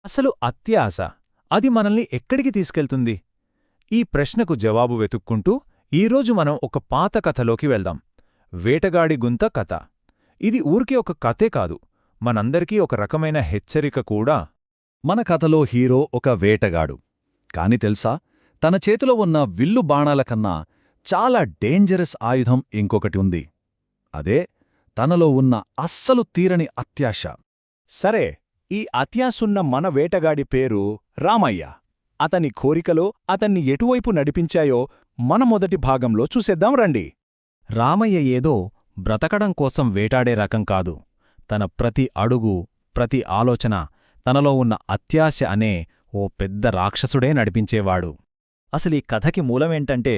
అసలు అత్యాశ అది మనల్ని ఎక్కడికి తీసుకెళ్తుంది? ఈ ప్రశ్నకు జవాబు వెతుక్కుంటూ ఈరోజు మనం ఒక పాత కథలోకి వెళ్దాం. వేటగాడి గుంత కథ. ఇది ఊరికే ఒక కథే కాదు, మనందరికీ ఒక రకమైన హెచ్చరిక కూడా. మన కథలో హీరో ఒక వేటగాడు. కాని తెలుసా, తన చేతిలో ఉన్న విల్లు బాణాల కన్నా చాలా డేంజరస్ ఆయుధం ఇంకొకటి ఉంది. అదే తనలో ఉన్న అస్సలు తీరని అత్యాశ. సరే, ఈ అత్యాసున్న మన వేటగాడి పేరు రామయ్య. అతని కోరికలో అతన్ని ఎటువైపు నడిపించాయో మన మొదటి భాగంలో చూసేద్దాం రండి. రామయ్య ఏదో బ్రతకడం కోసం వేటాడే రకం కాదు. తన ప్రతి అడుగు, ప్రతి ఆలోచన తనలో ఉన్న అత్యాశ అనే ఓ పెద్ద రాక్షసుడే నడిపించేవాడు. అసలీ కథకి మూలమేంటంటే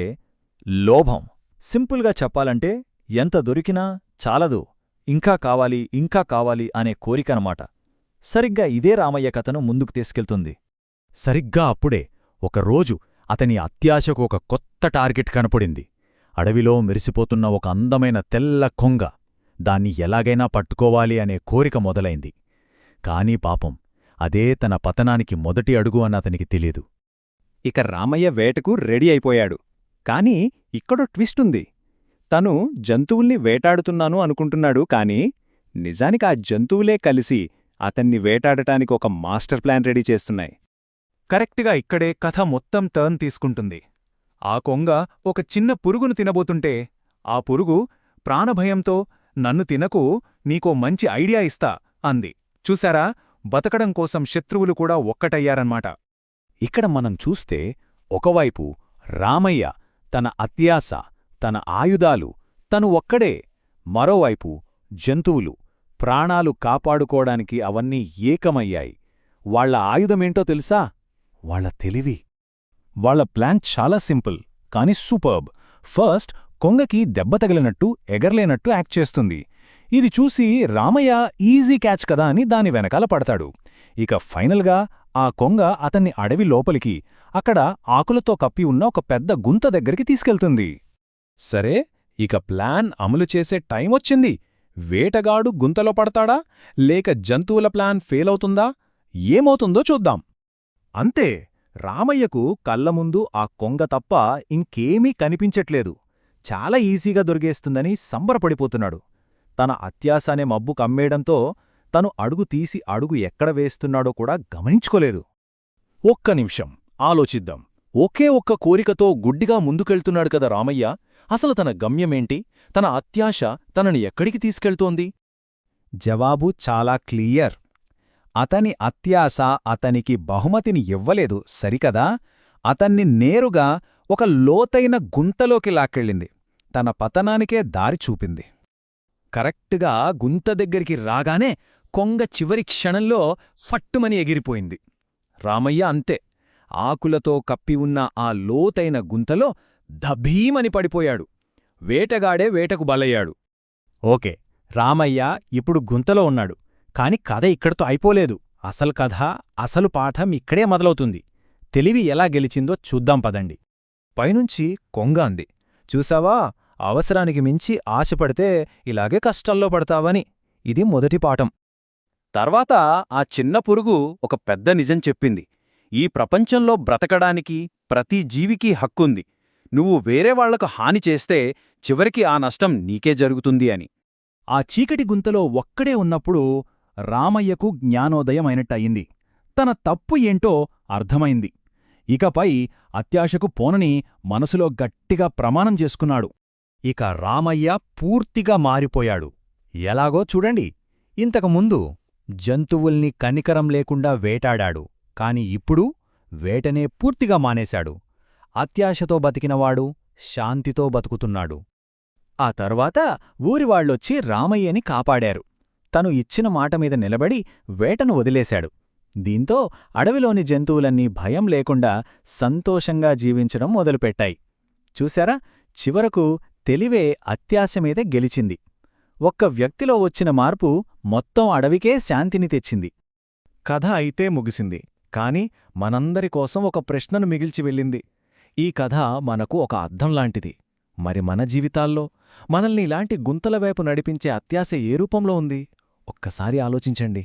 లోభం. సింపుల్గా చెప్పాలంటే ఎంత దొరికినా చాలదు, ఇంకా కావాలి ఇంకా కావాలి అనే కోరికనమాట. సరిగ్గా ఇదే రామయ్య కథను ముందుకు తీసుకెళ్తుంది. సరిగ్గా అప్పుడే ఒకరోజు అతని అత్యాశకు ఒక కొత్త టార్గెట్ కనపడింది. అడవిలో మెరిసిపోతున్న ఒక అందమైన తెల్ల కొంగ. దాన్ని ఎలాగైనా పట్టుకోవాలి అనే కోరిక మొదలైంది. కానీ పాపం, అదే తన పతనానికి మొదటి అడుగు అన్నతనికి తెలీదు. ఇక రామయ్య వేటకు రెడీ అయిపోయాడు. కాని ఇక్కడో ట్విస్టుంది. తను జంతువుల్ని వేటాడుతున్నాను అనుకుంటున్నాడు, కాని నిజానికి ఆ జంతువులే కలిసి అతన్ని వేటాడటానికి ఒక మాస్టర్ ప్లాన్ రెడీ చేస్తున్నాయి. కరెక్ట్గా ఇక్కడే కథ మొత్తం టర్న్ తీసుకుంటుంది. ఆ కొంగ ఒక చిన్న పురుగును తినబోతుంటే ఆ పురుగు ప్రాణభయంతో నన్ను తినకు, నీకో మంచి ఐడియా ఇస్తా అంది. చూశారా, బతకడం కోసం శత్రువులు కూడా ఒక్కటయ్యారన్మాట. ఇక్కడ మనం చూస్తే ఒకవైపు రామయ్య తన అత్యాశ, తన ఆయుధాలు, తను ఒక్కడే. మరోవైపు జంతువులు ప్రాణాలు కాపాడుకోవడానికి అవన్నీ ఏకమయ్యాయి. వాళ్ల ఆయుధమేంటో తెలుసా? వాళ్ళ తెలివి. వాళ్ల ప్లాన్ చాలా సింపుల్ కాని సూపర్బ్. ఫస్ట్, కొంగకి దెబ్బ తగిలినట్టు ఎగరలేనట్టు యాక్ట్ చేస్తుంది. ఇది చూసి రామయ్య ఈజీ క్యాచ్ కదా అని దాని వెనకాల పడతాడు. ఇక ఫైనల్గా ఆ కొంగ అతన్ని అడవి లోపలికి, అక్కడ ఆకులతో కప్పి ఉన్న ఒక పెద్ద గుంత దగ్గరికి తీసుకెళ్తుంది. సరే, ఇక ప్లాన్ అమలు చేసే టైం వచ్చింది. వేటగాడు గుంతలో పడతాడా, లేక జంతువుల ప్లాన్ ఫెయిల్ అవుతుందా? ఏమవుతుందో చూద్దాం. అంతే, రామయ్యకు కళ్లముందు ఆ కొంగ తప్ప ఇంకేమీ కనిపించట్లేదు. చాలా ఈజీగా దొరికేస్తుందని సంబరపడిపోతున్నాడు. తన అత్యాశ అనే మబ్బు కమ్మేయడంతో తను అడుగు తీసి అడుగు ఎక్కడ వేస్తున్నాడో కూడా గమనించుకోలేదు. ఒక్క నిమిషం ఆలోచిద్దాం. ఒకే ఒక్క కోరికతో గుడ్డిగా ముందుకెళ్తున్నాడు కదా రామయ్య. అసలు తన గమ్యమేంటి? తన అత్యాశ తనని ఎక్కడికి తీసుకెళ్తోంది? జవాబు చాలా క్లియర్. అతని అత్యాశ అతనికి బహుమతిని ఇవ్వలేదు సరికదా, అతన్ని నేరుగా ఒక లోతైన గుంతలోకి లాక్కెళ్ళింది. తన పతనానికే దారి చూపింది. కరెక్ట్గా గుంత దగ్గరికి రాగానే కొంగ చివరి క్షణంలో ఫట్టుమని ఎగిరిపోయింది. రామయ్య అంతే, ఆకులతో కప్పి ఉన్న ఆ లోతైన గుంతలో దభీమని పడిపోయాడు. వేటగాడే వేటకు బలయ్యాడు. ఓకే, రామయ్య ఇప్పుడు గుంతలో ఉన్నాడు. కాని కథ ఇక్కడితో అయిపోలేదు. అసలు కథ, అసలు పాఠం ఇక్కడే మొదలవుతుంది. తెలివి ఎలా గెలిచిందో చూద్దాం పదండి. పైనుంచి కొంగ అంది, చూసావా, అవసరానికి మించి ఆశపడితే ఇలాగే కష్టాల్లో పడతావని. ఇది మొదటి పాఠం. తర్వాత ఆ చిన్న పురుగు ఒక పెద్ద నిజం చెప్పింది. ఈ ప్రపంచంలో బ్రతకడానికి ప్రతి జీవికి హక్కుంది. నువ్వు వేరేవాళ్లకు హాని చేస్తే చివరికి ఆ నష్టం నీకే జరుగుతుంది అని. ఆ చీకటి గుంతలో ఒక్కడే ఉన్నప్పుడు రామయ్యకు జ్ఞానోదయమైనట్టయింది. తన తప్పు ఏంటో అర్థమైంది. ఇకపై అత్యాశకు పోనని మనసులో గట్టిగా ప్రమాణం చేసుకున్నాడు. ఇక రామయ్య పూర్తిగా మారిపోయాడు. ఎలాగో చూడండి. ఇంతకుముందు జంతువుల్ని కనికరం లేకుండా వేటాడాడు. కాని ఇప్పుడు వేటనే పూర్తిగా మానేశాడు. అత్యాశతో బతికినవాడు శాంతితో బతుకుతున్నాడు. ఆ తర్వాత ఊరివాళ్లొచ్చి రామయ్యని కాపాడారు. తను ఇచ్చిన మాటమీద నిలబడి వేటను వదిలేశాడు. దీంతో అడవిలోని జంతువులన్నీ భయం లేకుండా సంతోషంగా జీవించడం మొదలుపెట్టాయి. చూశారా, చివరకు తెలివే అత్యాశమీద గెలిచింది. ఒక్క వ్యక్తిలో వచ్చిన మార్పు మొత్తం అడవికే శాంతిని తెచ్చింది. కథ అయితే ముగిసింది, కాని మనందరి కోసం ఒక ప్రశ్నను మిగిల్చి వెళ్ళింది. ఈ కథ మనకు ఒక అర్థంలాంటిది. మరి మన జీవితాల్లో మనల్ని ఇలాంటి గుంతల వైపు నడిపించే అత్యాశ ఏ రూపంలో ఉంది? ఒక్కసారి ఆలోచించండి.